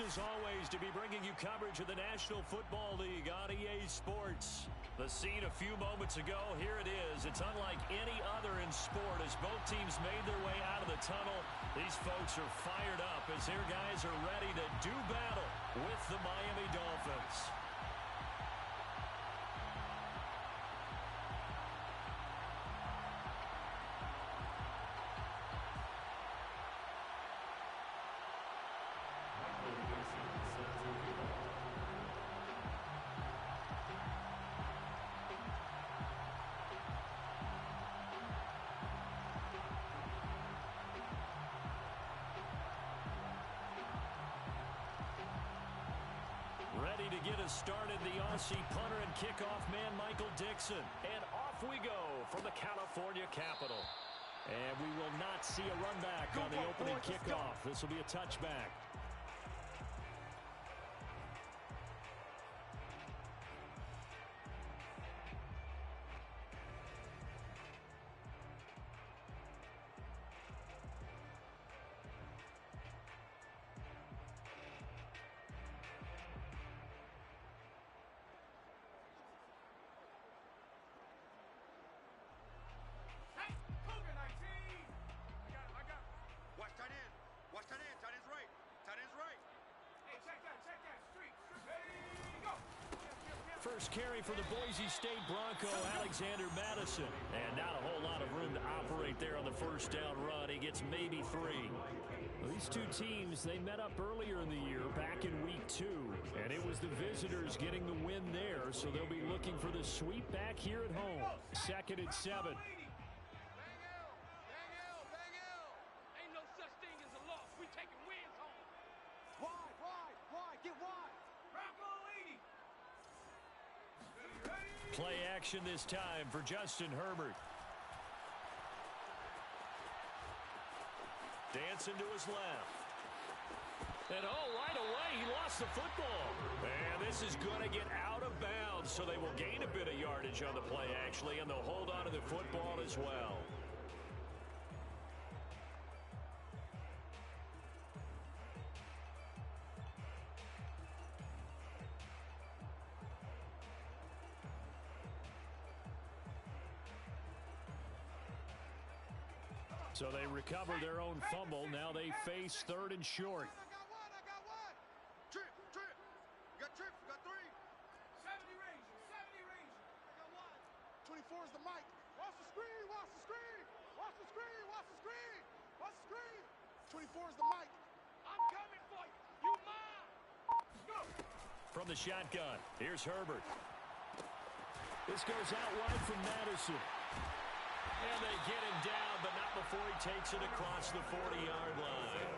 as always, to be bringing you coverage of the National Football League on EA Sports. The scene a few moments ago, here it is. It's unlike any other in sport as both teams made their way out of the tunnel. These folks are fired up as their guys are ready to do battle with the Miami Dolphins. Ready to get us started, the Aussie punter and kickoff man, Michael Dixon. And off we go from the California capital. And we will not see a run back on the opening kickoff. This will be a touchback. Watch tight end. Watch tight end. Tight end's right. Tight end's right. Hey, check that. Street. Ready, go. First carry for the Boise State Bronco, Alexander Madison. And not a whole lot of room to operate there on the first down run. He gets maybe 3. Well, these two teams, they met up earlier in the year, back in week 2. And it was the visitors getting the win there, so they'll be looking for the sweep back here at home. 2nd and 7. Play action this time for Justin Herbert. Dancing to his left. And right away, he lost the football. And this is going to get out of bounds, so they will gain a bit of yardage on the play, actually, and they'll hold on to the football as well. So they recover their own fumble. Now they face 3rd and short. I got one. Trip. You got trips. You got 3. 70 range. I got 1. 24 is the mic. Watch the screen. Watch the screen. 24 is the mic. I'm coming for you. You mine. Go. From the shotgun, here's Herbert. This goes out wide from Madison. And they get him down, but not before he takes it across the 40-yard line.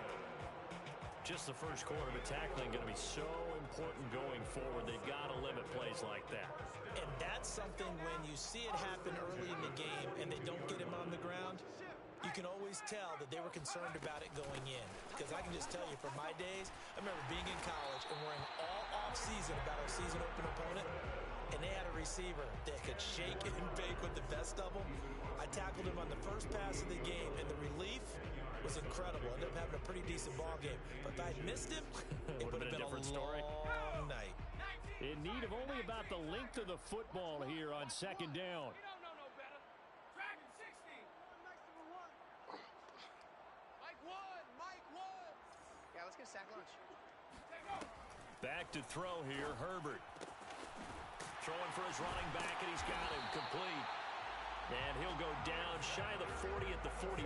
Just the first quarter, but tackling going to be so important going forward. They've got to limit plays like that. And that's something when you see it happen early in the game and they don't get him on the ground, you can always tell that they were concerned about it going in. Because I can just tell you, from my days, I remember being in college and worrying all off-season about our season open opponent, and they had a receiver that could shake and bake with the best of them. I tackled him on the first pass of the game, and the relief was incredible. I ended up having a pretty decent ball game. But if I had missed him, it would have been a different story. Long night. In need of only about the length of the football here on 2nd down. Yeah, let's get a sack lunch. Back to throw here, Herbert. Throwing for his running back, and he's got him complete. And he'll go down shy of the 40 at the 41.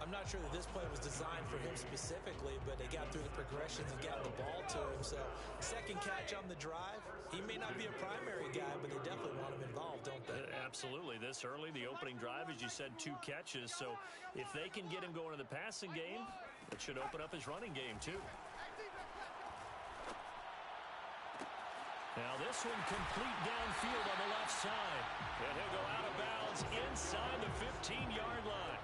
I'm not sure that this play was designed for him specifically, but they got through the progressions and got the ball to him. So, 2nd catch on the drive. He may not be a primary guy, but they definitely want him involved, don't they? Absolutely. This early, the opening drive, as you said, 2 catches. So, if they can get him going in the passing game, it should open up his running game, too. Now this one complete downfield on the left side. And he'll go out of bounds inside the 15-yard line.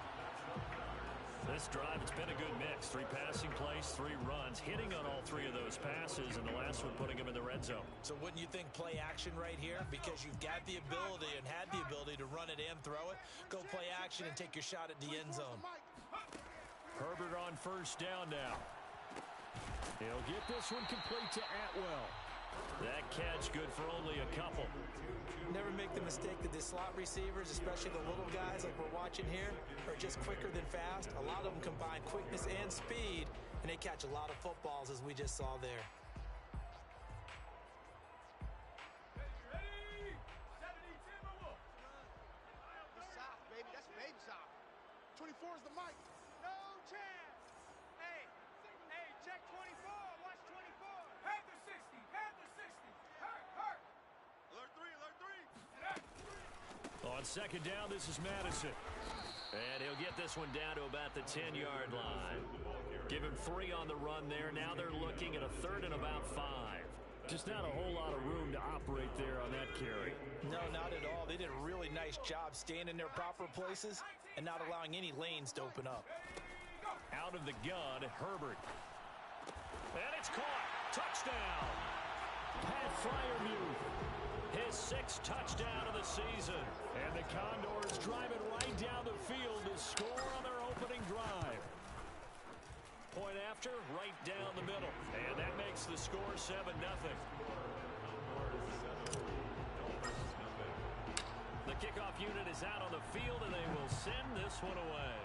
This drive, it's been a good mix. 3 passing plays, 3 runs, hitting on all 3 of those passes, and the last one putting him in the red zone. So wouldn't you think play action right here? Because you've got the ability and had the ability to run it and throw it. Go play action and take your shot at the end zone. Herbert on first down now. He'll get this one complete to Atwell. That catch good for only a couple. Never make the mistake that the slot receivers, especially the little guys like we're watching here, are just quicker than fast. A lot of them combine quickness and speed, and they catch a lot of footballs, as we just saw there. South, baby. That's baby South. 24 is the mic. No chance. Hey, check 24. Watch 24. Panther 60. Panther 60. Hurt. Alert 3. On second down, this is Madison. And he'll get this one down to about the 10-yard line. Give him 3 on the run there. Now they're looking at a 3rd and about 5. Just not a whole lot of room to operate there on that carry. No, not at all. They did a really nice job staying in their proper places and not allowing any lanes to open up. Out of the gun, Herbert. And it's caught. Touchdown. Pat Freiermuth. His 6th touchdown of the season. And the Condors driving right down the field to score on their opening drive. Point after, right down the middle. And that makes the score 7-0. The kickoff unit is out on the field, and they will send this one away.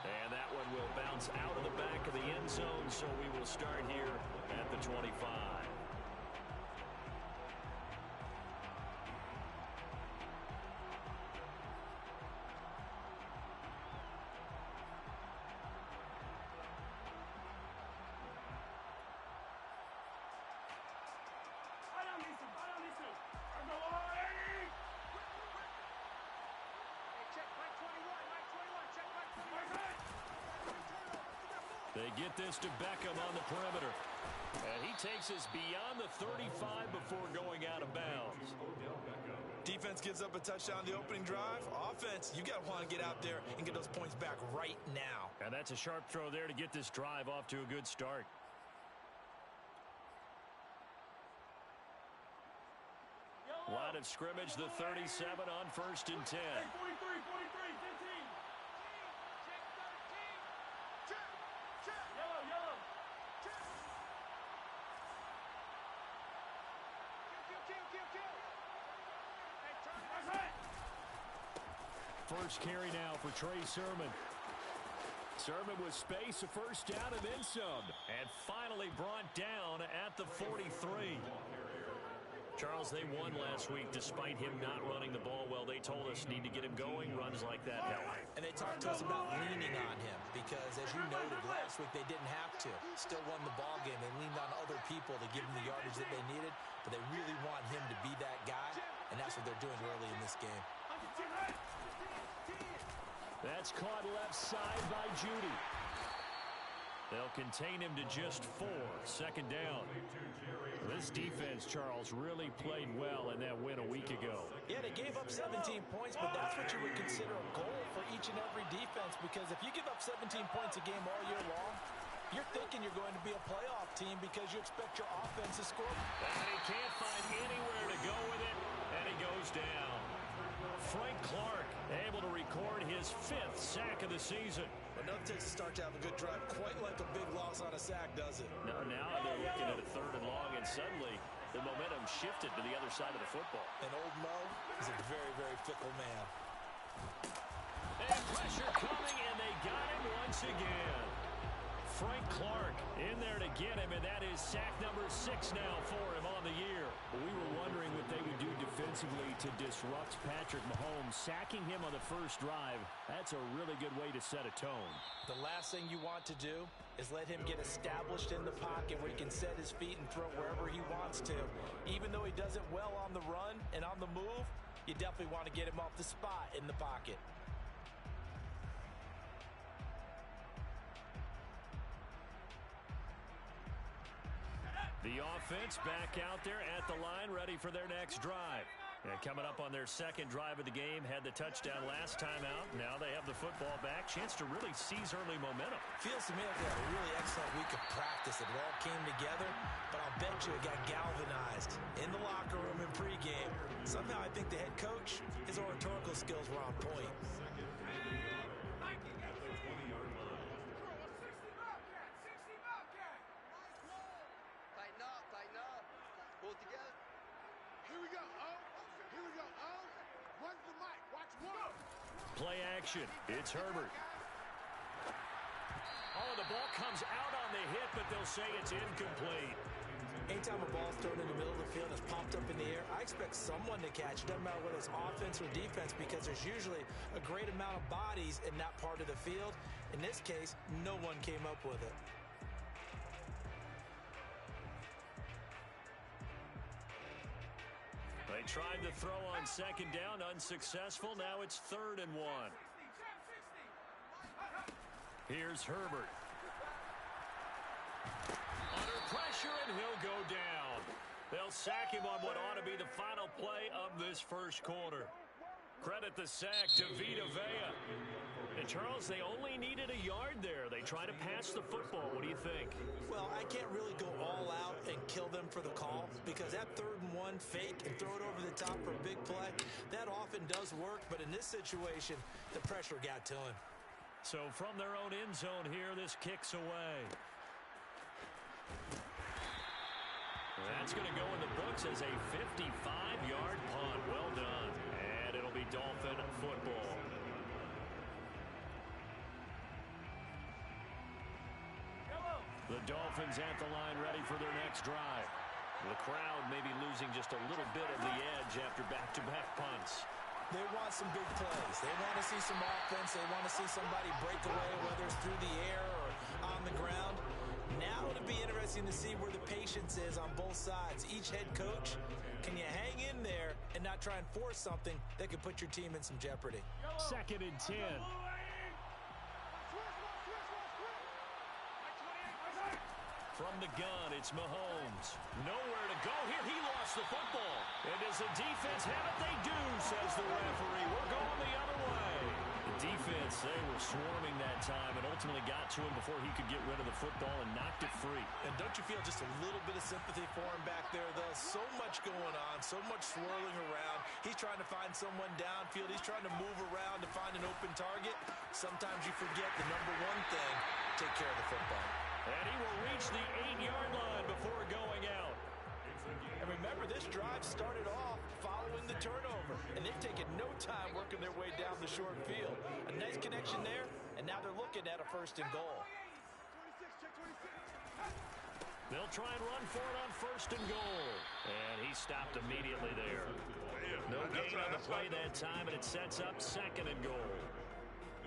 And that one will bounce out of the back of the end zone, so we will start here at the 25. They get this to Beckham on the perimeter. And he takes us beyond the 35 before going out of bounds. Defense gives up a touchdown on the opening drive. Offense, you got to want to get out there and get those points back right now. And that's a sharp throw there to get this drive off to a good start. Line of scrimmage, the 37 on 1st and 10. Hey, 43, 15. Yellow. Kill. First carry now for Trey Sermon. Sermon with space, a first down and then some. And finally brought down at the 43. Charles, they won last week despite him not running the ball well. They told us need to get him going. Runs like that help. And they talked to us about leaning on him because, as you noted, last week they didn't have to. Still won the ball game. They leaned on other people to give them the yardage that they needed, but they really want him to be that guy, and that's what they're doing early in this game. That's caught left side by Judy. They'll contain him to just 4. Second down. This defense, Charles, really played well in that win a week ago. Yeah, they gave up 17 points, but that's what you would consider a goal for each and every defense, because if you give up 17 points a game all year long, you're thinking you're going to be a playoff team because you expect your offense to score. And he can't find anywhere to go with it, and he goes down. Frank Clark able to record his 5th sack of the season. Enough takes to start to have a good drive, quite like a big loss on a sack, does it? Now they're looking at a 3rd and long, and suddenly the momentum shifted to the other side of the football. And old Mo is a very, very fickle man. And pressure coming, and they got him once again. Frank Clark in there to get him, and that is sack number 6 now for him on the year. We were wondering what they would do defensively to disrupt Patrick Mahomes. Sacking him on the first drive, that's a really good way to set a tone. The last thing you want to do is let him get established in the pocket where he can set his feet and throw wherever he wants to. Even though he does it well on the run and on the move, you definitely want to get him off the spot in the pocket. The offense back out there at the line, ready for their next drive. And coming up on their second drive of the game, had the touchdown last time out. Now they have the football back. Chance to really seize early momentum. Feels to me like they had a really excellent week of practice. It all came together, but I'll bet you it got galvanized in the locker room in pregame. Somehow I think the head coach, his oratorical skills were on point. Play action. It's Herbert. Oh, the ball comes out on the hit, but they'll say it's incomplete. Anytime a ball's thrown in the middle of the field and it's popped up in the air, I expect someone to catch it. Doesn't matter whether it's offense or defense, because there's usually a great amount of bodies in that part of the field. In this case, no one came up with it. They tried to throw on second down, unsuccessful. Now it's 3rd and 1. Here's Herbert. Under pressure, and he'll go down. They'll sack him on what ought to be the final play of this first quarter. Credit the sack to Vita Vea. And, Charles, they only needed a yard there. They try to pass the football. What do you think? Well, I can't really go all out and kill them for the call, because that 3rd and 1 fake and throw it over the top for a big play, that often does work. But in this situation, the pressure got to him. So from their own end zone here, this kicks away. That's going to go in the books as a 55-yard punt. Well done. And it'll be Dolphin football. The Dolphins at the line, ready for their next drive. The crowd may be losing just a little bit of the edge after back-to-back punts. They want some big plays. They want to see some offense. They want to see somebody break away, whether it's through the air or on the ground. Now it'll be interesting to see where the patience is on both sides. Each head coach, can you hang in there and not try and force something that could put your team in some jeopardy? 2nd and 10. From the gun, it's Mahomes. Nowhere to go here. He lost the football. And does the defense have it? They do, says the referee. We're going the other way. The defense, they were swarming that time and ultimately got to him before he could get rid of the football and knocked it free. And don't you feel just a little bit of sympathy for him back there, though? So much going on, so much swirling around. He's trying to find someone downfield. He's trying to move around to find an open target. Sometimes you forget the number one thing, take care of the football. And he will reach the 8-yard line before going out. And remember, this drive started off following the turnover, and they've taken no time working their way down the short field. A nice connection there, and now they're looking at a 1st and goal. They'll try and run for it on 1st and goal. And he stopped immediately there. No gain on the play that time, and it sets up 2nd and goal.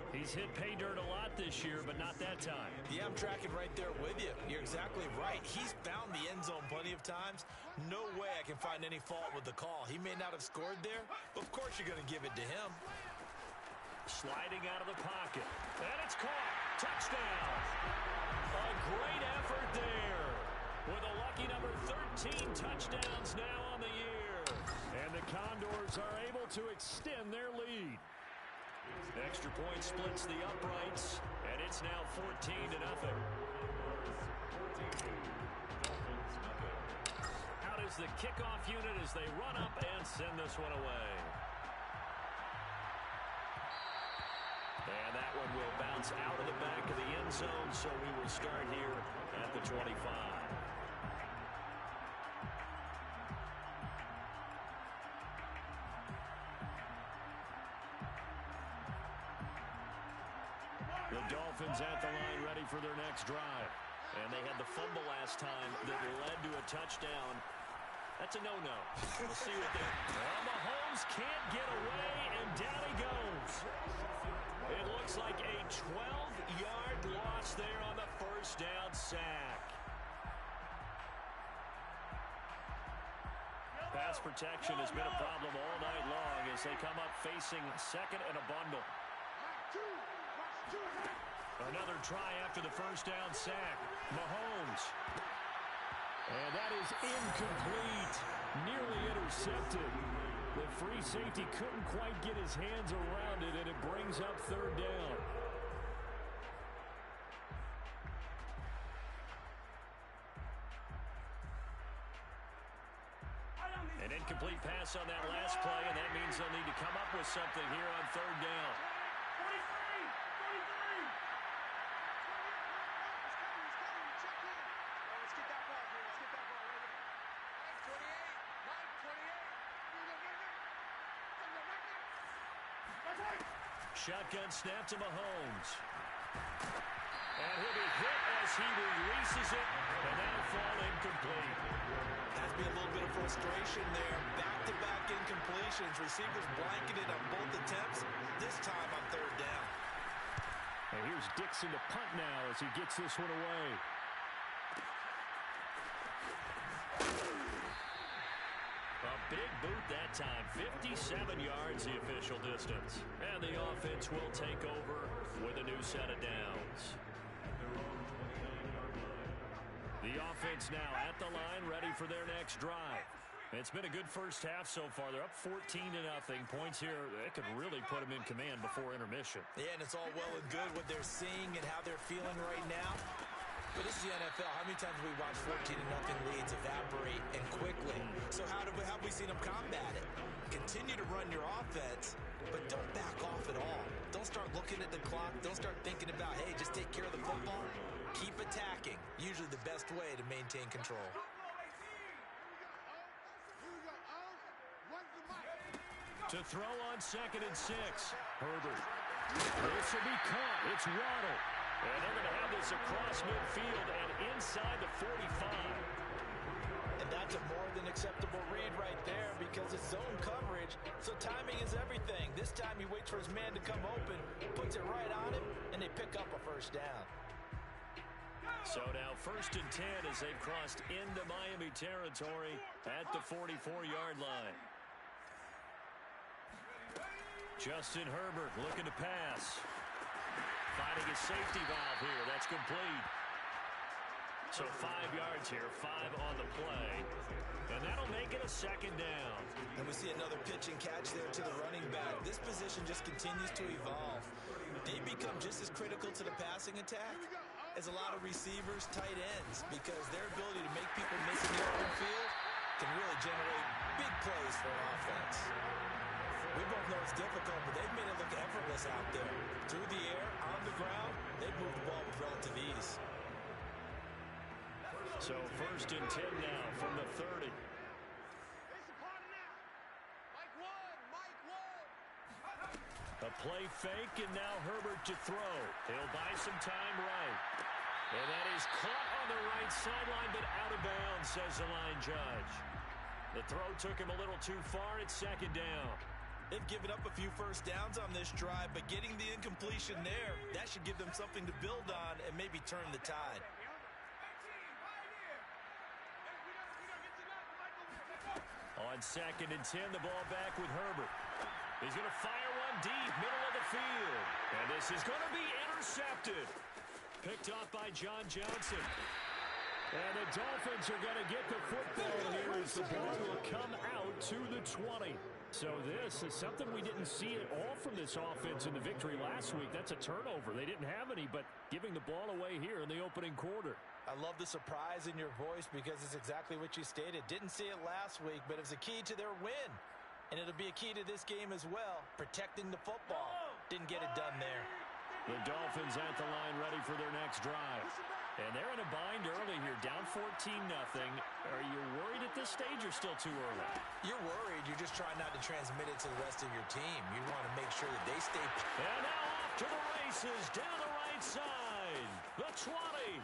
He's hit pay dirt a lot this year, but not that time. Yeah, I'm tracking right there with you. You're exactly right. He's found the end zone plenty of times. No way I can find any fault with the call. He may not have scored there, but of course you're going to give it to him. Sliding out of the pocket. And it's caught. Touchdown. A great effort there. With a lucky number 13 touchdowns now on the year. And the Condors are able to extend their lead. Extra point splits the uprights, and it's now 14-0. Out is the kickoff unit as they run up and send this one away. And that one will bounce out of the back of the end zone, so we will start here at the 25. The Dolphins at the line ready for their next drive. And they had the fumble last time that led to a touchdown. That's a no-no. We'll see what they... Well, Mahomes can't get away, and down he goes. It looks like a 12-yard loss there on the 1st down sack. Pass protection has been a problem all night long as they come up facing 2nd and a bundle. Another try after the 1st down sack. Mahomes. And that is incomplete. Nearly intercepted. The free safety couldn't quite get his hands around it, and it brings up 3rd down. An incomplete pass on that last play, and that means they'll need to come up with something here on 3rd down. Shotgun snap to Mahomes. And he'll be hit as he releases it, and that'll fall incomplete. Has to be a little bit of frustration there. Back-to-back incompletions. Receivers blanketed on both attempts, this time on third down. And here's Dixon to punt now as he gets this one away. A big boot that time. 57 yards the official distance. And the offense will take over with a new set of downs. The offense now at the line, ready for their next drive. It's been a good first half so far. They're up 14-0. Points here, that could really put them in command before intermission. Yeah, and it's all well and good what they're seeing and how they're feeling right now. But this is the NFL. How many times have we watched 14-0 leads evaporate and quickly? So how have we seen them combat it? Continue to run your offense, but don't back off at all. Don't start looking at the clock. Don't start thinking about, hey, just take care of the football. Keep attacking. Usually the best way to maintain control. To throw on 2nd and 6. Herbert. This will be caught. It's Waddle. And they're going to have this across midfield and inside the 45. And that's a more than acceptable read right there because it's zone coverage, so timing is everything. This time he waits for his man to come open, puts it right on him, and they pick up a first down. So now 1st and 10 as they've crossed into Miami territory at the 44-yard line. Justin Herbert looking to pass. Finding a safety valve here. That's complete. So 5 yards here, 5 on the play. And that'll make it a 2nd down. And we see another pitch and catch there to the running back. This position just continues to evolve. They become just as critical to the passing attack as a lot of receivers, tight ends, because their ability to make people miss in the open field can really generate big plays for an offense. We both know it's difficult, but they've made it look effortless out there. Through the air, on the ground, they've moved the ball with relative ease. So 1st and 10 now from the 30. A play fake, and now Herbert to throw. He'll buy some time right. And that is caught on the right sideline, but out of bounds, says the line judge. The throw took him a little too far. It's 2nd down. They've given up a few first downs on this drive, but getting the incompletion there, that should give them something to build on and maybe turn the tide. On 2nd and 10, the ball back with Herbert. He's going to fire one deep, middle of the field. And this is going to be intercepted. Picked off by John Johnson. And the Dolphins are going to get the football here as the ball will come out to the 20. So this is something we didn't see at all from this offense in the victory last week. That's a turnover. They didn't have any, but giving the ball away here in the opening quarter. I love the surprise in your voice because it's exactly what you stated. Didn't see it last week, but it was a key to their win. And it'll be a key to this game as well, protecting the football. Didn't get it done there. The Dolphins at the line ready for their next drive. And they're in a bind early here, down 14-0. Are you worried at this stage or still too early? You're worried. You're just trying not to transmit it to the rest of your team. You want to make sure that they stay. And now off to the races, down the right side. The 20.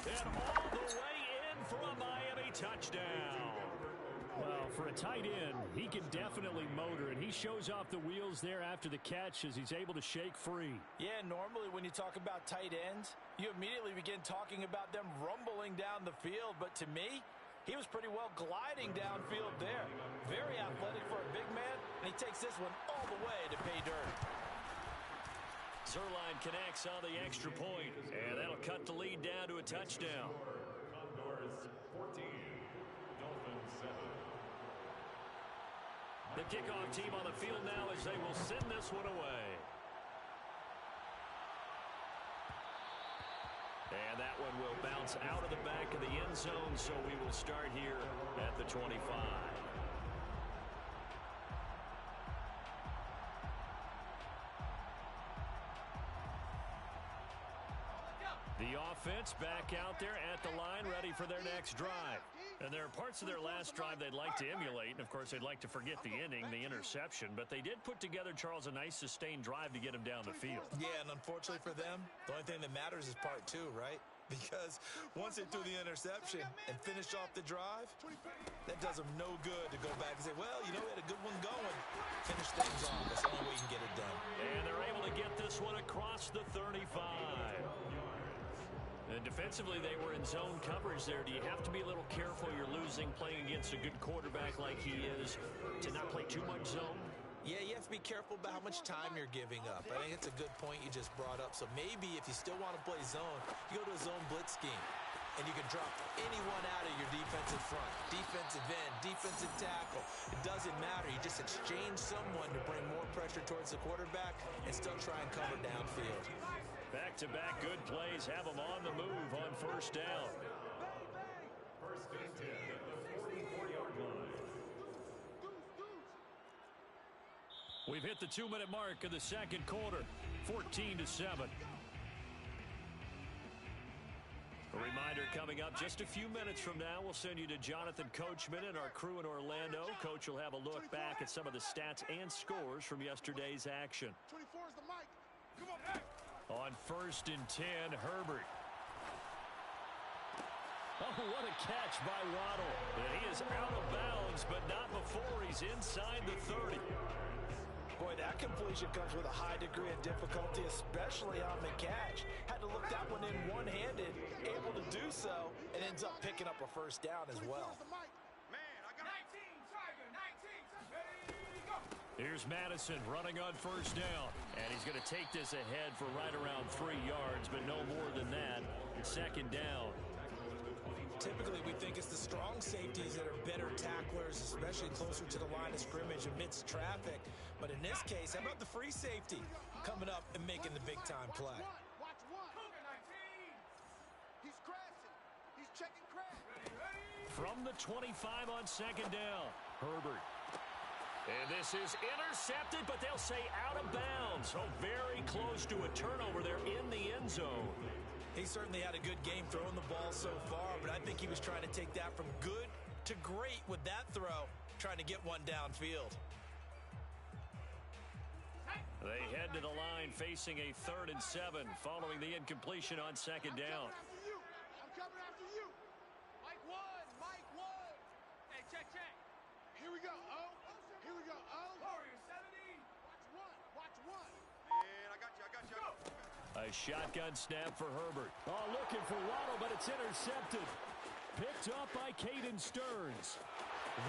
And all the way in for a Miami touchdown. Well, for a tight end, he can definitely motor, and he shows off the wheels there after the catch as he's able to shake free. Yeah, normally when you talk about tight ends, you immediately begin talking about them rumbling down the field. But to me, he was pretty well gliding downfield there. Very athletic for a big man, and he takes this one all the way to pay dirt. Zerline connects on the extra point, and that'll cut the lead down to a touchdown. Condors 14, Dolphins 7. The kickoff team on the field now as they will send this one away. And that one will bounce out of the back of the end zone, so we will start here at the 25. The offense back out there at the line, ready for their next drive. And there are parts of their last drive they'd like to emulate, and of course they'd like to forget the inning, the interception, but they did put together, Charles, a nice sustained drive to get him down the field. Yeah, and unfortunately for them, the only thing that matters is part two, right? Because once they threw the interception and finished off the drive, that does them no good to go back and say, well, you know, we had a good one going. Finish things off. That's the only way you can get it done. And they're able to get this one across the 35. And defensively, they were in zone coverage there. Do you have to be a little careful you're losing playing against a good quarterback like he is to not play too much zone? Yeah, you have to be careful about how much time you're giving up. I think it's a good point you just brought up. So maybe if you still want to play zone, you go to a zone blitz scheme. And you can drop anyone out of your defensive front, defensive end, defensive tackle. It doesn't matter. You just exchange someone to bring more pressure towards the quarterback and still try and cover downfield. Back-to-back good plays have them on the move on first down. First and 10 at the 44-yard line. We've hit the 2-minute mark of the second quarter, 14-7. A reminder coming up just a few minutes from now, we'll send you to Jonathan Coachman and our crew in Orlando. Coach will have a look back at some of the stats and scores from yesterday's action. 24 is the mic. Come on, hey. On first and 10, Herbert. Oh, what a catch by Waddle. And he is out of bounds, but not before he's inside the 30. Boy, that completion comes with a high degree of difficulty, especially on the catch. Had to look that one in one-handed, able to do so, and ends up picking up a first down as well. Man, I got 19, Tiger, 19. Ready, go. Here's Madison running on first down, and he's going to take this ahead for right around 3 yards, but no more than that. It's second down. Typically, we think it's the strong safeties that are better tacklers, especially closer to the line of scrimmage amidst traffic. But in this case, how about the free safety coming up and making the big-time play? Watch one. Cougar 19. He's crashing. He's checking crash. From the 25 on second down, Herbert. And this is intercepted, but they'll say out of bounds. So very close to a turnover there in the end zone. He certainly had a good game throwing the ball so far, but I think he was trying to take that from good to great with that throw, trying to get one downfield. They head to the line facing a 3rd and 7 following the incompletion on second down. I'm coming after you. Mike one. Hey, check. Here we go. Oh, here we go. Oh. Warrior 70. Watch one. Man, I got you. Go. A shotgun snap for Herbert. Oh, looking for Waddle, but it's intercepted. Picked up by Caden Stearns.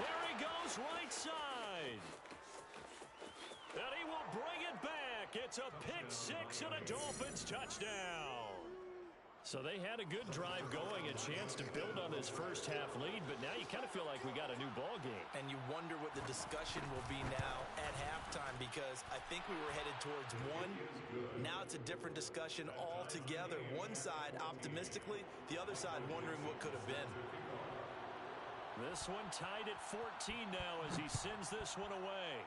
There he goes, right side. And he will bring it back. It's a pick-6 and a Dolphins touchdown. So they had a good drive going, a chance to build on this first half lead, but now you kind of feel like we got a new ball game. And you wonder what the discussion will be now at halftime, because I think we were headed towards one. Now it's a different discussion altogether. One side optimistically, the other side wondering what could have been. This one tied at 14 now as he sends this one away.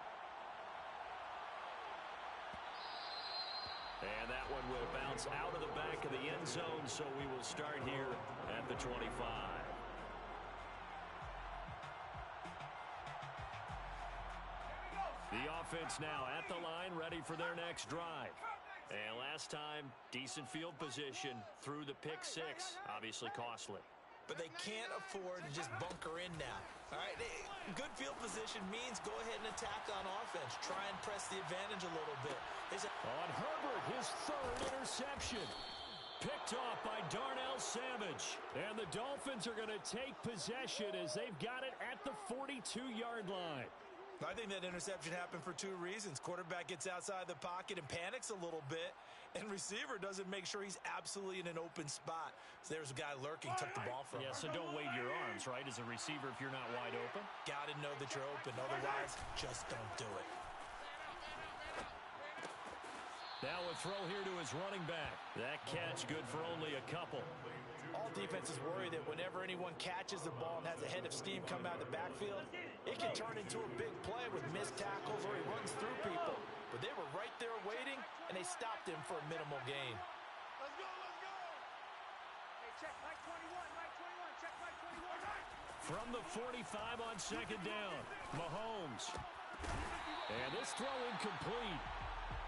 And that one will bounce out of the back of the end zone, so we will start here at the 25. The offense now at the line, ready for their next drive. And last time, decent field position through the pick-6, obviously costly. But they can't afford to just bunker in now. All right, good field position means go ahead and attack on offense. Try and press the advantage a little bit. On Herbert, his 3rd interception. Picked off by Darnell Savage. And the Dolphins are going to take possession as they've got it at the 42-yard line. I think that interception happened for 2 reasons. Quarterback gets outside the pocket and panics a little bit, and receiver doesn't make sure he's absolutely in an open spot. So there's a guy lurking, took the ball from him. Yeah, so don't wave your arms, right, as a receiver if you're not wide open. Got to know that you're open. Otherwise, just don't do it. Now a throw here to his running back. That catch good for only a couple. All defenses worry that whenever anyone catches the ball and has a head of steam come out of the backfield, it can turn into a big play with missed tackles or he runs through people. But they were right there waiting, and they stopped him for a minimal gain. Let's go. check Mike 21, Mike 21, check Mike 21. From the 45 on second down, Mahomes. And this throw incomplete.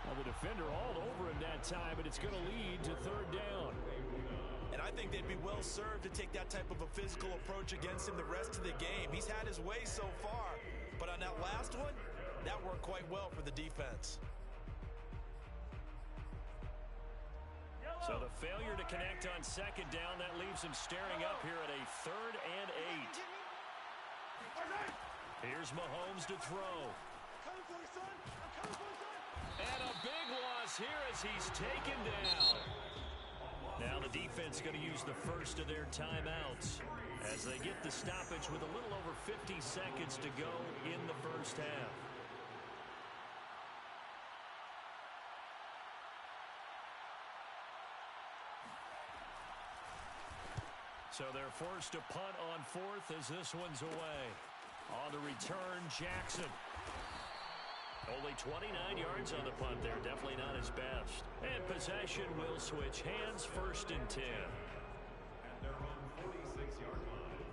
Well, the defender all over him that time, but it's going to lead to third down. And I think they'd be well served to take that type of a physical approach against him the rest of the game. He's had his way so far, but on that last one, that worked quite well for the defense. So the failure to connect on second down, that leaves him staring up here at a 3rd and 8. Here's Mahomes to throw. And a big loss here as he's taken down. Now the defense going to use the first of their timeouts as they get the stoppage with a little over 50 seconds to go in the first half. So they're forced to punt on 4th as this one's away. On the return, Jackson. Only 29 yards on the punt there. Definitely not his best. And possession will switch hands, 1st and 10. At their own 46-yard line.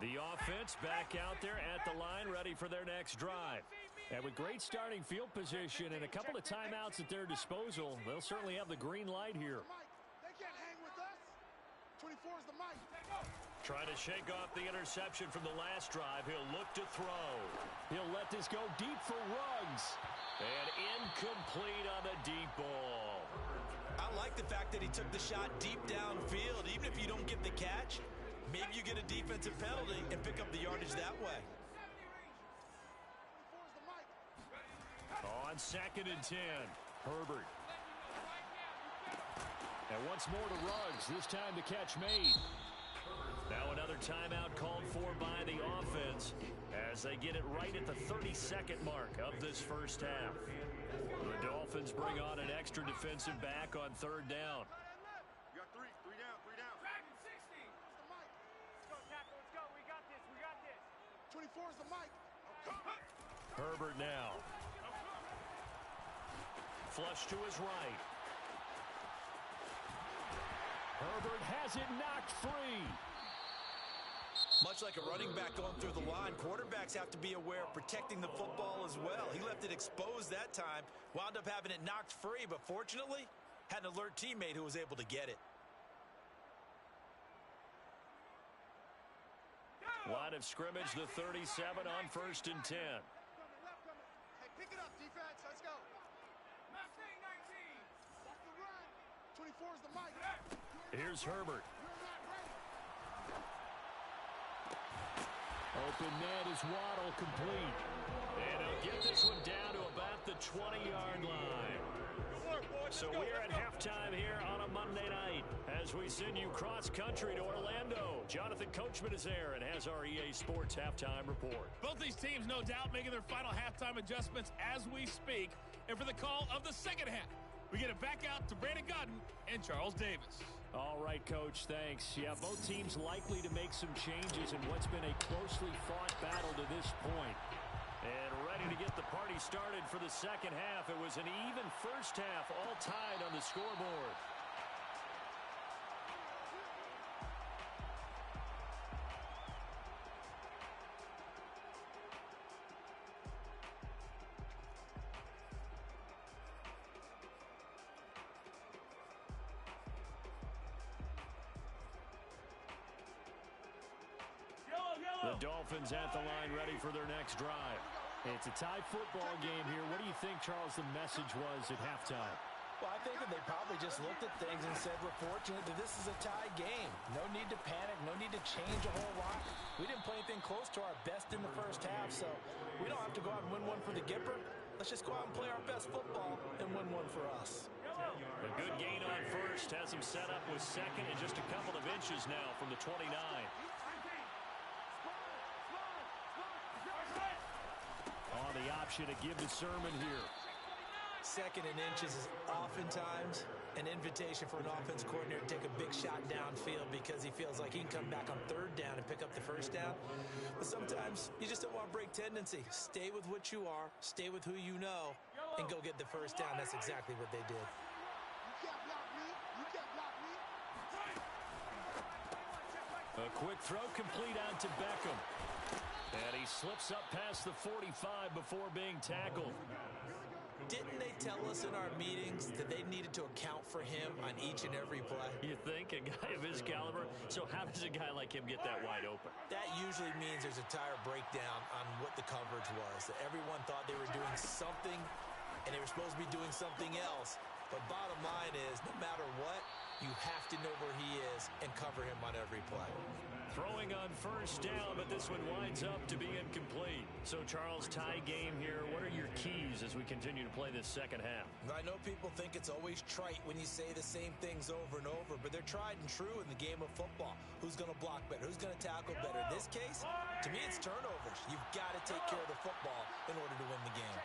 The offense back out there at the line, ready for their next drive. And with great starting field position and a couple of timeouts at their disposal, they'll certainly have the green light here. They can't hang with us. 24 is the mic. Trying to shake off the interception from the last drive. He'll look to throw. He'll let this go deep for Ruggs. And incomplete on the deep ball. I like the fact that he took the shot deep downfield. Even if you don't get the catch, maybe you get a defensive penalty and pick up the yardage that way. On 2nd and 10, Herbert. And once more to Ruggs, this time the catch made. Now another timeout called for by the offense as they get it right at the 32nd mark of this first half. The Dolphins bring on an extra defensive back on 3rd down. You got three down. Dragon 60. It's the mic. Let's go, tackle, let's go. We got this. 24 is the mic. Herbert now. Flush to his right. Herbert has it knocked free. Much like a running back going through the line, quarterbacks have to be aware of protecting the football as well. He left it exposed that time, wound up having it knocked free, but fortunately, had an alert teammate who was able to get it. Line of scrimmage, the 37 on 1st and 10. Hey, pick it up, defense. Let's go. Mustang 19. That's the run. 24 is the mic. Here's Herbert. Open net is Waddle, complete. And he'll get this one down to about the 20-yard line. So we are at halftime here on a Monday night as we send you cross-country to Orlando. Jonathan Coachman is there and has our EA Sports halftime report. Both these teams, no doubt, making their final halftime adjustments as we speak. And for the call of the second half, we get it back out to Brandon Godden and Charles Davis. All right, Coach, thanks. Yeah, both teams likely to make some changes in what's been a closely fought battle to this point. And ready to get the party started for the second half. It was an even first half, all tied on the scoreboard. The Dolphins at the line, ready for their next drive. It's a tie football game here. What do you think, Charles, the message was at halftime? Well, I think that they probably just looked at things and said, we're fortunate that this is a tie game. No need to panic, no need to change a whole lot. We didn't play anything close to our best in the first half, so we don't have to go out and win one for the Gipper. Let's just go out and play our best football and win one for us. A good gain on first has him set up with second and just a couple of inches now from the 29. On the option to give the sermon here. Second and inches is oftentimes an invitation for an offense coordinator to take a big shot downfield because he feels like he can come back on third down and pick up the first down. But sometimes you just don't want to break tendency. Stay with what you are, stay with who you know, and go get the first down. That's exactly what they did. You can't block me. You can't block me. A quick throw complete out to Beckham. And he slips up past the 45 before being tackled. Didn't they tell us in our meetings that they needed to account for him on each and every play? You think? A guy of his caliber? So how does a guy like him get that wide open? That usually means there's a tire breakdown on what the coverage was. That everyone thought they were doing something, and they were supposed to be doing something else. But bottom line is, no matter what, you have to know where he is and cover him on every play. Throwing on first down, but this one winds up to be incomplete. So, Charles, tie game here. What are your keys as we continue to play this second half? I know people think it's always trite when you say the same things over and over, but they're tried and true in the game of football. Who's going to block better? Who's going to tackle better? In this case, to me, it's turnovers. You've got to take care of the football in order to win the game.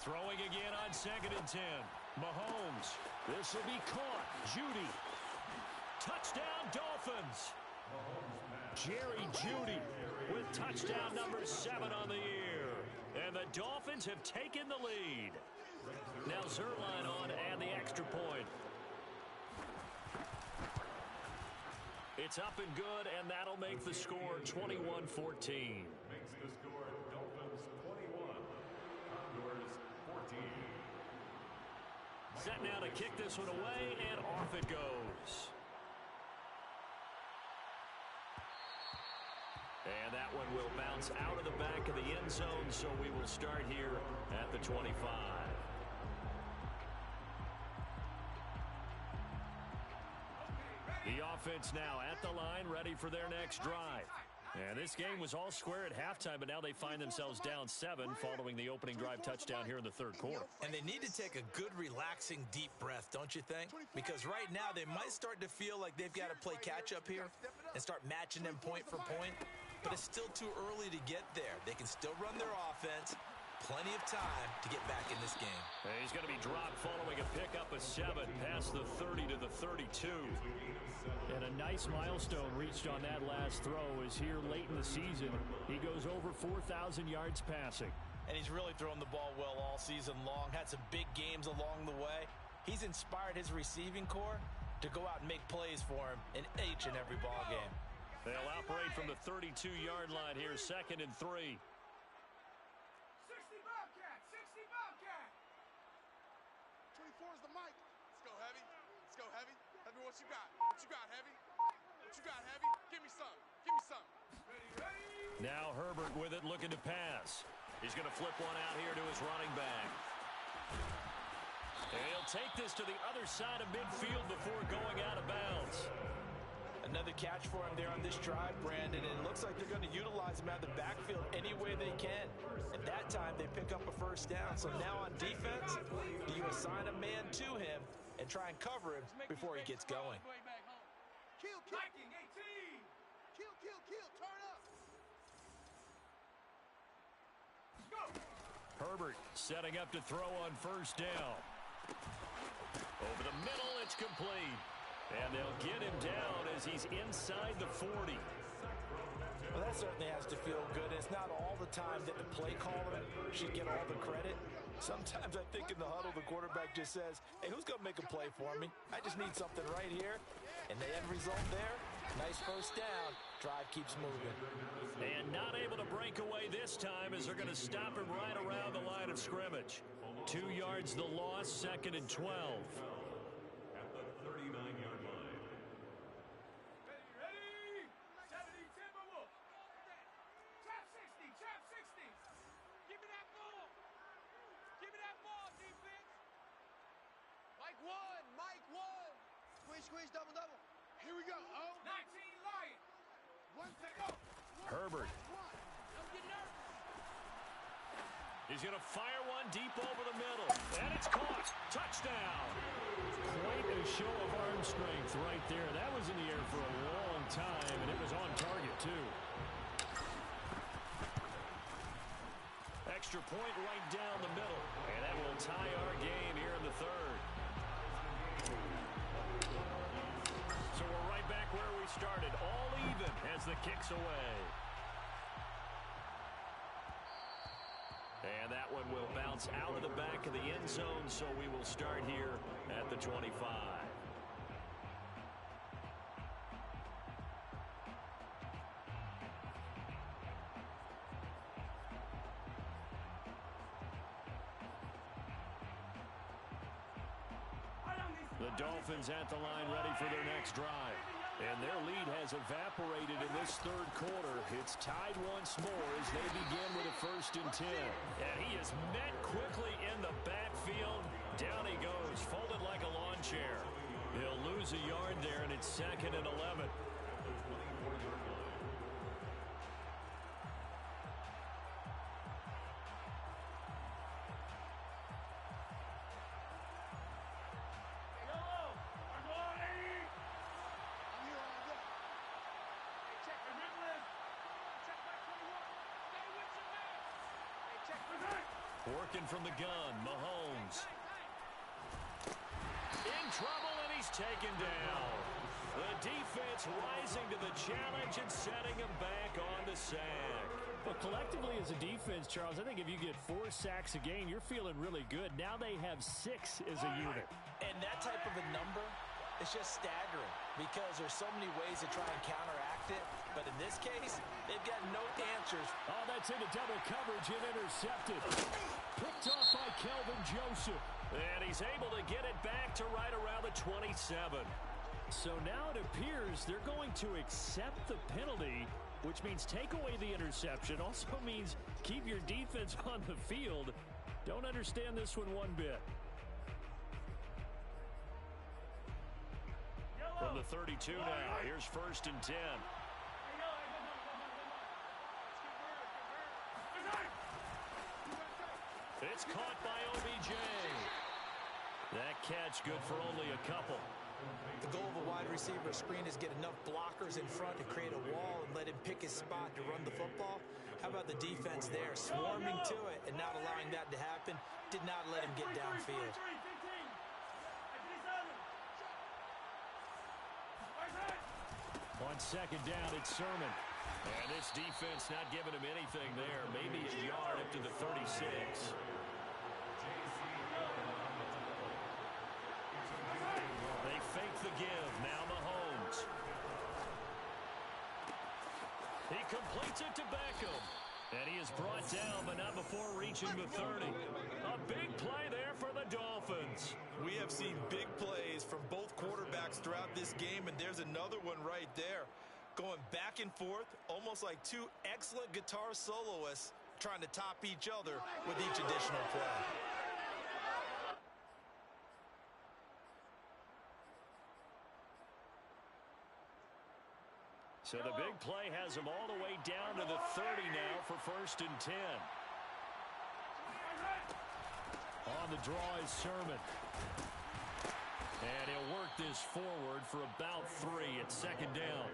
Throwing again on 2nd and 10. Mahomes. This will be caught. Jeudy. Touchdown, Dolphins. Jerry Jeudy with touchdown number 7 on the year. And the Dolphins have taken the lead. Now Zerline on and the extra point. It's up and good, and that'll make the score 21-14. Makes the score Dolphins 21, Condors 14. Set now to kick this one away, and off it goes. And that one will bounce out of the back of the end zone, so we will start here at the 25. The offense now at the line, ready for their next drive. And this game was all square at halftime, but now they find themselves down 7 following the opening drive touchdown here in the third quarter. And they need to take a good, relaxing, deep breath, don't you think? Because right now they might start to feel like they've got to play catch-up here and start matching them point for point. But it's still too early to get there. They can still run their offense. Plenty of time to get back in this game. And he's going to be dropped following a pickup of 7 past the 30 to the 32. And a nice milestone reached on that last throw is here late in the season. He goes over 4,000 yards passing. And he's really thrown the ball well all season long. Had some big games along the way. He's inspired his receiving corps to go out and make plays for him in each and every ball game. They'll operate from the 32-yard line here, 2nd and 3. 24 is the mic. Let's go, Heavy. Let's go, Heavy. Heavy, what you got? What you got, Heavy? What you got, Heavy? Give me some. Give me some. Now Herbert with it, looking to pass. He's going to flip one out here to his running back. And he'll take this to the other side of midfield before going out of bounds. Another catch for him there on this drive, Brandon, and it looks like they're going to utilize him out of the backfield any way they can. At that time, they pick up a first down. So now on defense, do you assign a man to him and try and cover him before he gets going? Kill, kill. Viking 18. Kill, kill, kill. Turn up. Go. Herbert setting up to throw on first down. Over the middle, it's complete. And they'll get him down as he's inside the 40. Well, that certainly has to feel good. It's not all the time that the play caller should get all the credit. Sometimes I think in the huddle, the quarterback just says, hey, who's going to make a play for me? I just need something right here. And the end result there, nice first down. Drive keeps moving. And not able to break away this time as they're going to stop him right around the line of scrimmage. 2 yards the loss, 2nd and 12. At the 39-yard line. Ready? 70 Timberwolves. Trap 60. Trap 60. Give me that ball. Give me that ball, defense. Mike 1. Mike 1. Squeeze, squeeze, double, double. Here we go. 19 Lions. One to go. Herbert. Don't get nervous. He's going to fire one deep over the middle. And it's caught. Touchdown. show of arm strength right there. That was in the air for a long time, and it was on target, too. Extra point right down the middle, and that will tie our game here in the third. So we're right back where we started, all even as the kick's away. And that one will bounce out of the back of the end zone, so we will start here at the 25. The Dolphins at the line ready for their next drive. And their lead has evaporated in this third quarter. It's tied once more as they begin with a 1st and 10. And he is met quickly in the backfield. Down he goes, folded like a lawn chair. He'll lose a yard there, and it's 2nd and 11. Working from the gun, Mahomes. In trouble, and he's taken down. The defense rising to the challenge and setting him back on the sack. But collectively as a defense, Charles, I think if you get 4 sacks a game, you're feeling really good. Now they have 6 as a unit. And that type of a number is just staggering because there's so many ways to try and counteract it. But in this case, they've got no answers. Oh, that's into double coverage and intercepted. Picked off by Kelvin Joseph. And he's able to get it back to right around the 27. So now it appears they're going to accept the penalty, which means take away the interception. Also means keep your defense on the field. Don't understand this one one bit. From the 32 now, here's 1st and 10. It's caught by OBJ. That catch good for only a couple. The goal of a wide receiver screen is get enough blockers in front to create a wall and let him pick his spot to run the football. How about the defense there, swarming to it and not allowing that to happen? Did not let him get downfield. On 2nd down, it's Sermon. And this defense not giving him anything there. Maybe a yard up to the 36. They fake the give. Now Mahomes. He completes it to Beckham. And he is brought down, but not before reaching the 30. A big play there for the Dolphins. We have seen big plays from both quarterbacks throughout this game, and there's another one right there. Going back and forth, almost like 2 excellent guitar soloists trying to top each other with each additional play. So the big play has him all the way down to the 30 now for 1st and 10. On the draw is Sermon. And he'll work this forward for about 3 at 2nd down.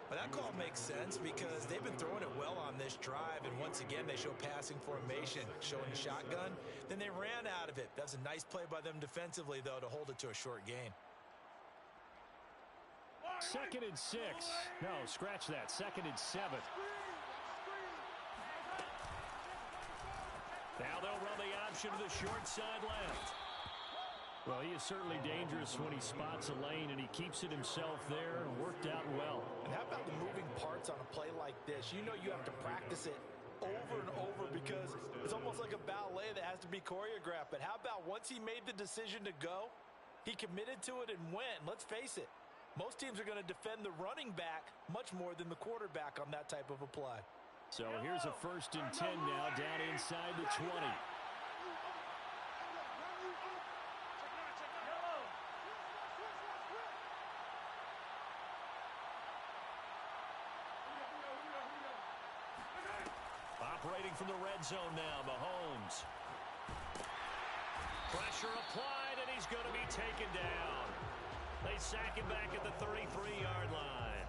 Well, that call makes sense because they've been throwing it well on this drive, and once again they show passing formation, showing the shotgun. Then they ran out of it. That's a nice play by them defensively, though, to hold it to a short gain. 2nd and 6. No, scratch that. 2nd and 7. Now they'll run the option to the short side left. Well, he is certainly dangerous when he spots a lane, and he keeps it himself there and worked out well. And how about the moving parts on a play like this? You know you have to practice it over and over because it's almost like a ballet that has to be choreographed. But how about once he made the decision to go, he committed to it and went. Let's face it, most teams are going to defend the running back much more than the quarterback on that type of a play. So here's a 1st and 10 now down inside the 20. Operating from the red zone now, Mahomes. Pressure applied, and he's going to be taken down. They sack him back at the 33-yard line.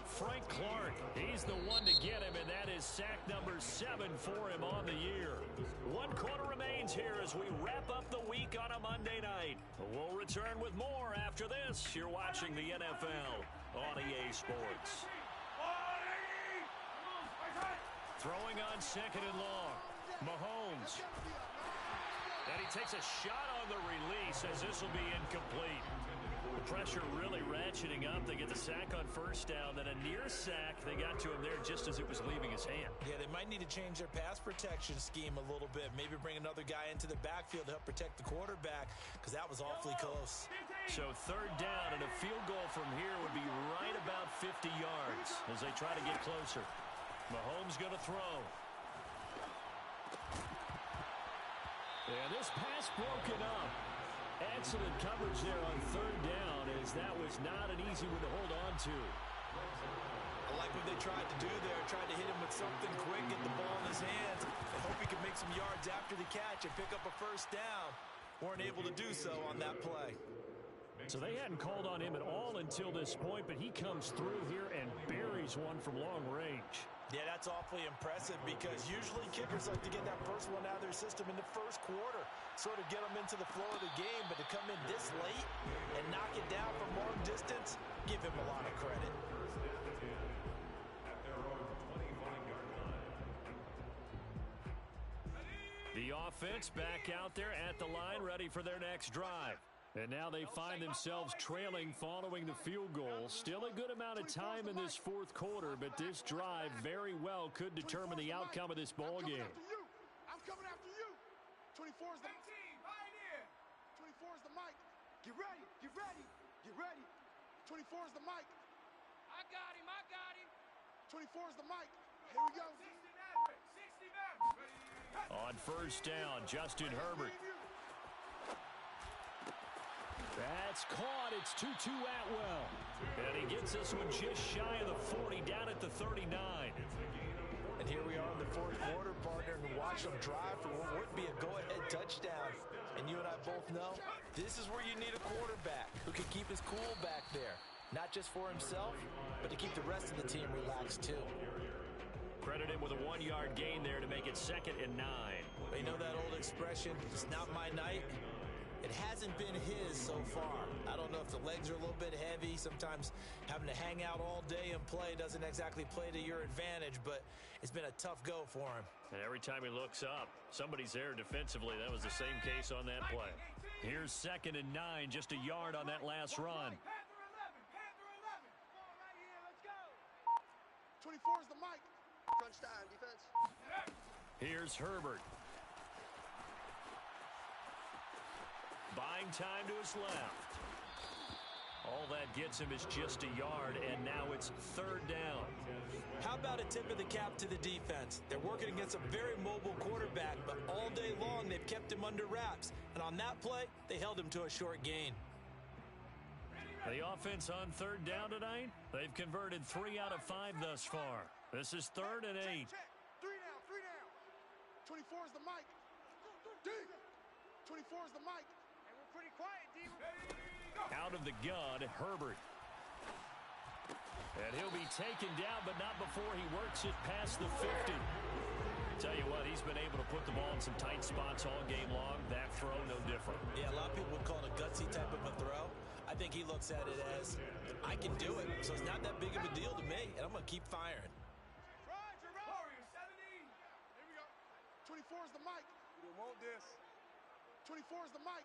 Frank Clark, he's the one to get him, and that is sack number 7 for him on the year. 1 quarter remains here as we wrap up the week on a Monday night. We'll return with more after this. You're watching the NFL on EA Sports. Throwing on 2nd and long. Mahomes. And he takes a shot on the release as this will be incomplete. The pressure really ratcheting up. They get the sack on 1st down, then a near sack. They got to him there just as it was leaving his hand. Yeah, they might need to change their pass protection scheme a little bit. Maybe bring another guy into the backfield to help protect the quarterback, because that was awfully close. So 3rd down, and a field goal from here would be right about 50 yards as they try to get closer. Mahomes going to throw. And this pass broken up. Excellent coverage there on 3rd down, as that was not an easy one to hold on to. I like what they tried to do there. Tried to hit him with something quick, get the ball in his hands, and hope he could make some yards after the catch and pick up a 1st down. Weren't able to do so on that play. So they hadn't called on him at all until this point, but he comes through here and buries one from long range. Yeah, that's awfully impressive, because usually kickers like to get that first one out of their system in the 1st quarter, sort of get them into the flow of the game, but to come in this late and knock it down from long distance, give him a lot of credit. The offense back out there at the line, ready for their next drive. And now they find themselves trailing following the field goal. Still a good amount of time in this 4th quarter, but this drive very well could determine the outcome of this ball game. I'm coming after you. 24 is the 24 is the mic. Get ready. Get ready. Get ready. 24 is the mic. I got him. 24 is the mic. Here we go. 60 Mavericks. On 1st down, Justin Herbert. That's caught. It's 2-2 Atwell. And he gets this one just shy of the 40, down at the 39. And here we are in the 4th quarter, partner, and watch them drive for what would be a go-ahead touchdown. And you and I both know this is where you need a quarterback who can keep his cool back there. Not just for himself, but to keep the rest of the team relaxed, too. Credit him with a 1-yard gain there to make it 2nd and 9. Well, you know that old expression, it's not my night? It hasn't been his so far. I don't know if the legs are a little bit heavy. Sometimes having to hang out all day and play doesn't exactly play to your advantage, but it's been a tough go for him. And every time he looks up, somebody's there defensively. That was the same case on that play. Here's 2nd and 9, just a yard on that last run. Panther 11. Come on, right here. Let's go. 24 is the mic. Crunch time, defense. Here's Herbert. Buying time to his left. All that gets him is just a yard, and now it's 3rd down. How about a tip of the cap to the defense? They're working against a very mobile quarterback, but all day long they've kept him under wraps. And on that play, they held him to a short gain. The offense on 3rd down tonight, they've converted 3 out of 5 thus far. This is 3rd and 8. Check. 3 down. 24 is the mic. 24 is the mic. Pretty quiet, D. Out of the gun, Herbert. And he'll be taken down, but not before he works it past the 50. Tell you what, he's been able to put the ball in some tight spots all game long. That throw, no different. Yeah, a lot of people would call it a gutsy type of a throw. I think he looks at it as, I can do it, so it's not that big of a deal to me, and I'm going to keep firing. Roger, Warrior 70. Here we go. 24 is the mic. We want this. 24 is the mic.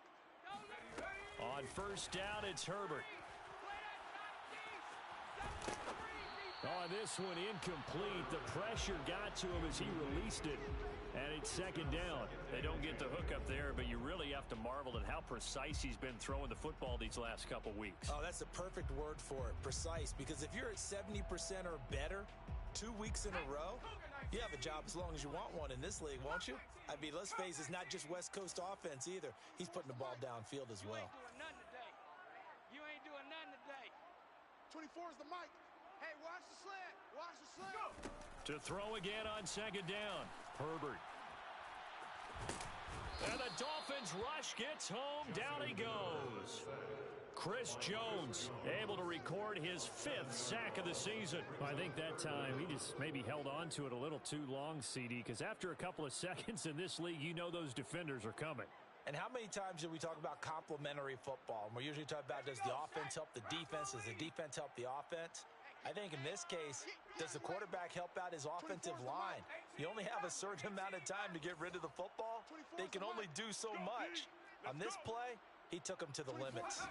On 1st down, it's Herbert. On this one, incomplete. The pressure got to him as he released it. And it's 2nd down. They don't get the hook up there, but you really have to marvel at how precise he's been throwing the football these last couple weeks. Oh, that's a perfect word for it, precise. Because if you're at 70% or better 2 weeks in a row, you have a job as long as you want one in this league, won't you? I mean, let's face it, it's not just West Coast offense either. He's putting the ball downfield as well. You ain't doing nothing today. 24 is the mic. Hey, watch the slant. Watch the slant. Go. To throw again on 2nd down, Herbert. And the Dolphins rush gets home. Down he goes. Chris Jones able to record his 5th sack of the season. I think that time he just maybe held on to it a little too long, CD, because after a couple of seconds in this league, you know those defenders are coming. And how many times do we talk about complementary football? And we're usually talking about, does the offense help the defense? Does the defense help the offense? I think in this case, does the quarterback help out his offensive line? You only have a certain amount of time to get rid of the football. They can only do so much. On this play, he took them to the limits.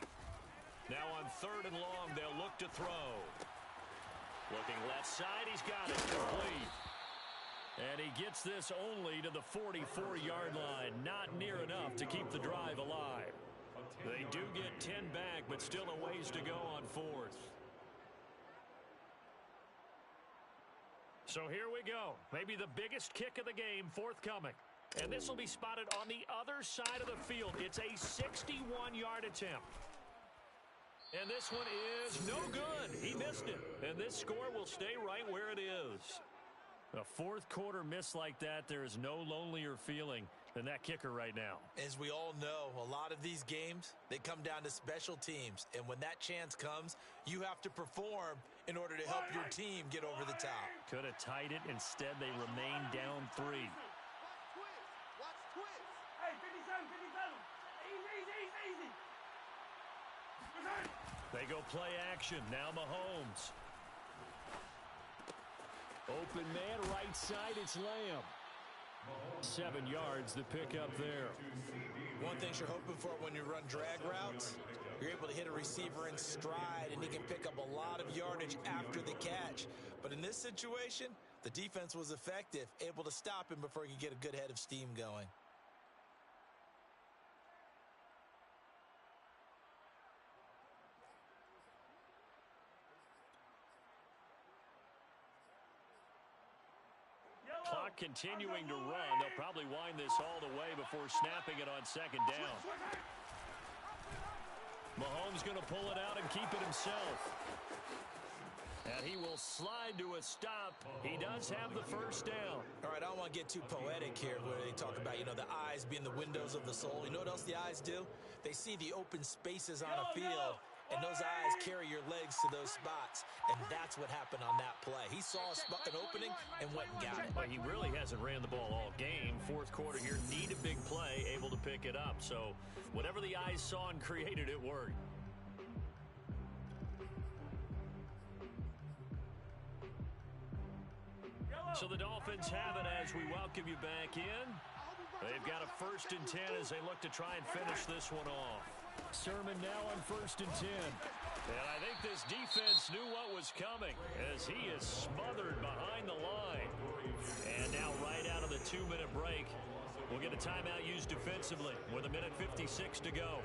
Now on 3rd and long, they'll look to throw. Looking left side, he's got it complete. And he gets this only to the 44-yard line. Not near enough to keep the drive alive. They do get 10 back, but still a ways to go on 4th. So here we go. Maybe the biggest kick of the game forthcoming. And this will be spotted on the other side of the field. It's a 61-yard attempt. And this one is no good. He missed it. And this score will stay right where it is. A 4th quarter miss like that, there is no lonelier feeling than that kicker right now. As we all know, a lot of these games, they come down to special teams. And when that chance comes, you have to perform in order to help your team get over the top. Could have tied it. Instead, they remain down 3. Watch twist. Hey, 57, 57. Easy. They go play action. Now Mahomes. Open man, right side, it's Lamb. 7 yards to pick up there. One thing you're hoping for when you run drag routes, you're able to hit a receiver in stride, and he can pick up a lot of yardage after the catch. But in this situation, the defense was effective, able to stop him before he could get a good head of steam going. Clock continuing to run. They'll probably wind this all the way before snapping it on 2nd down. Mahomes going to pull it out and keep it himself. And he will slide to a stop. He does have the 1st down. All right, I don't want to get too poetic here where they talk about, the eyes being the windows of the soul. You know what else the eyes do? They see the open spaces on a field, and those eyes carry your legs to those spots. And that's what happened on that play. He saw an opening and went and got it. Well, he really hasn't ran the ball all game. 4th quarter here, need a big play, able to pick it up. So whatever the eyes saw and created, it worked. So the Dolphins have it as we welcome you back in. They've got a 1st and 10 as they look to try and finish this one off. Sermon now on 1st and 10. And I think this defense knew what was coming as he is smothered behind the line. And now right out of the 2-minute break, we'll get a timeout used defensively with 1:56 to go.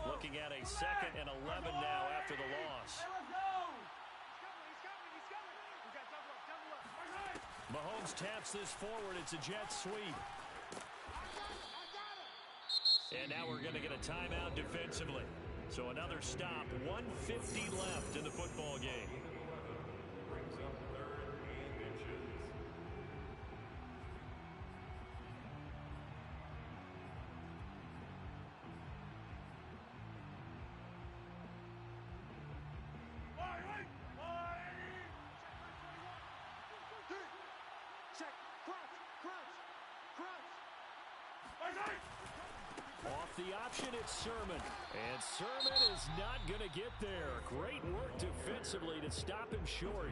Looking at a 2nd and 11 now after the loss. Mahomes taps this forward. It's a jet sweep. And now we're going to get a timeout defensively. So another stop. 1:50 left in the football game. Brings up 3rd and 8 inches. Check. Crunch. Off the option, it's Sermon. And Sermon is not going to get there. Great work defensively to stop him short.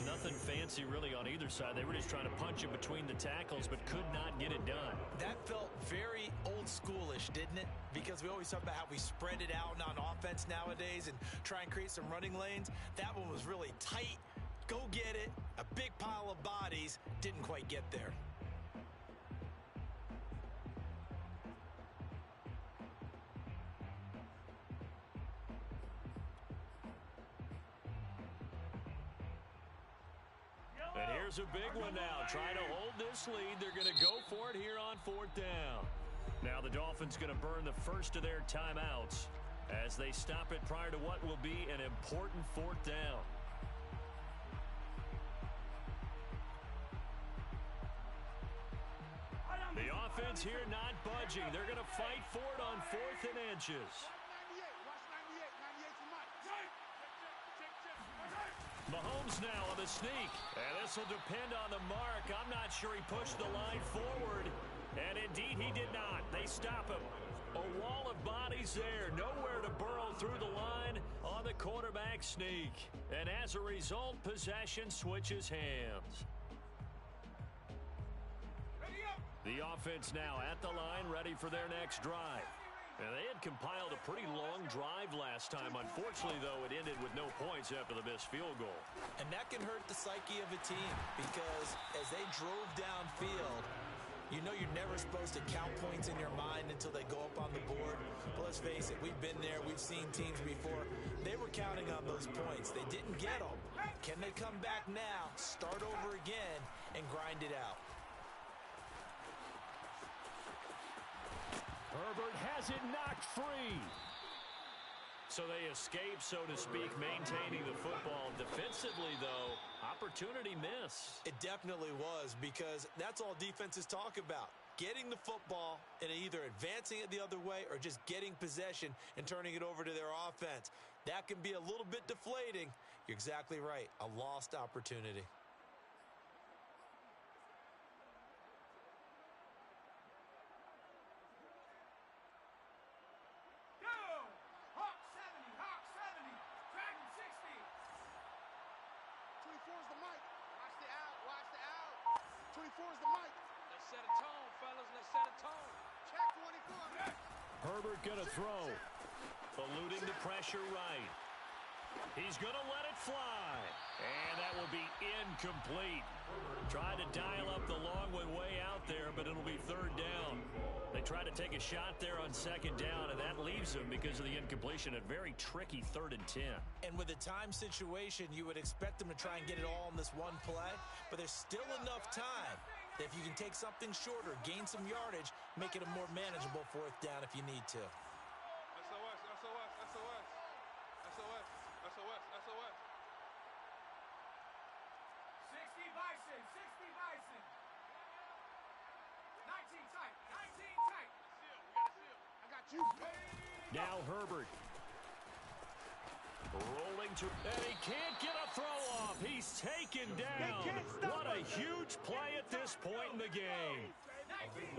Nothing fancy really on either side. They were just trying to punch him between the tackles, but could not get it done. That felt very old schoolish, didn't it? Because we always talk about how we spread it out on offense nowadays and try and create some running lanes. That one was really tight. Go get it. A big pile of bodies. Didn't quite get there. And here's a big one now. Trying to hold this lead. They're going to go for it here on 4th down. Now the Dolphins going to burn the first of their timeouts as they stop it prior to what will be an important 4th down. The defense here not budging. They're going to fight for it on 4th and inches. Watch 98. 98 for Mike. Mahomes now on the sneak. And this will depend on the mark. I'm not sure he pushed the line forward. And indeed, he did not. They stop him. A wall of bodies there. Nowhere to burrow through the line on the quarterback sneak. And as a result, possession switches hands. The offense now at the line, ready for their next drive. And they had compiled a pretty long drive last time. Unfortunately, though, it ended with no points after the missed field goal. And that can hurt the psyche of a team because as they drove downfield, you know you're never supposed to count points in your mind until they go up on the board. But let's face it, we've been there. We've seen teams before. They were counting on those points. They didn't get them. Can they come back now, start over again, and grind it out? Herbert has it knocked free. So they escape, so to speak, maintaining the football. Defensively, though, opportunity miss. It definitely was because that's all defenses talk about. Getting the football and either advancing it the other way or just getting possession and turning it over to their offense. That can be a little bit deflating. You're exactly right. A lost opportunity. Herbert going to throw. Eluding the pressure right. He's going to let it fly. And that will be incomplete. Tried to dial up the long way out there, but it'll be 3rd down. They tried to take a shot there on 2nd down, and that leaves them because of the incompletion. A very tricky 3rd and 10. And with a time situation, you would expect them to try and get it all in this one play, but there's still enough time that if you can take something shorter, gain some yardage, make it a more manageable 4th down if you need to. SOS, SOS, SOS. SOS, SOS, SOS. 60 Bison, 60 Bison. 19 tight, 19 tight. Seal, we got seal. I got you. Now Herbert. Rolling to, and he can't get a throw off. He's taken down. What a huge play at this point in the game.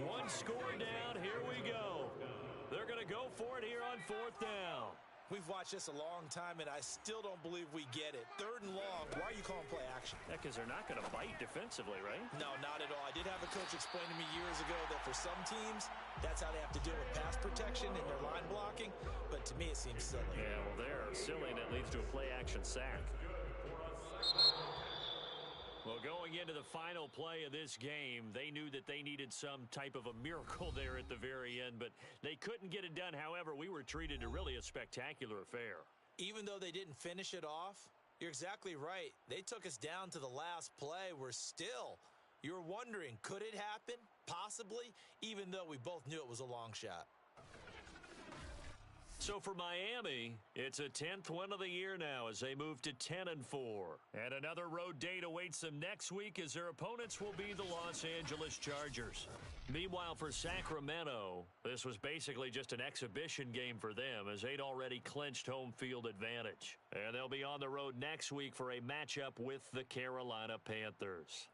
1 score down. Here we go. They're going to go for it here on 4th down. We've watched this a long time, and I still don't believe we get it. 3rd and long. Why are you calling play action? Yeah, because they're not going to bite defensively, right? No, not at all. I did have a coach explain to me years ago that for some teams, that's how they have to deal with pass protection and their line blocking. But to me, it seems silly. Yeah, well, they're silly, and it leads to a play-action sack. Well, going into the final play of this game, they knew that they needed some type of a miracle there at the very end, but they couldn't get it done. However, we were treated to really a spectacular affair. Even though they didn't finish it off, you're exactly right. They took us down to the last play. We're still, you're wondering, could it happen? Possibly, even though we both knew it was a long shot. So for Miami, it's a 10th win of the year now as they move to 10-4. And another road date awaits them next week as their opponents will be the Los Angeles Chargers. Meanwhile, for Sacramento, this was basically just an exhibition game for them as they'd already clinched home field advantage. And they'll be on the road next week for a matchup with the Carolina Panthers.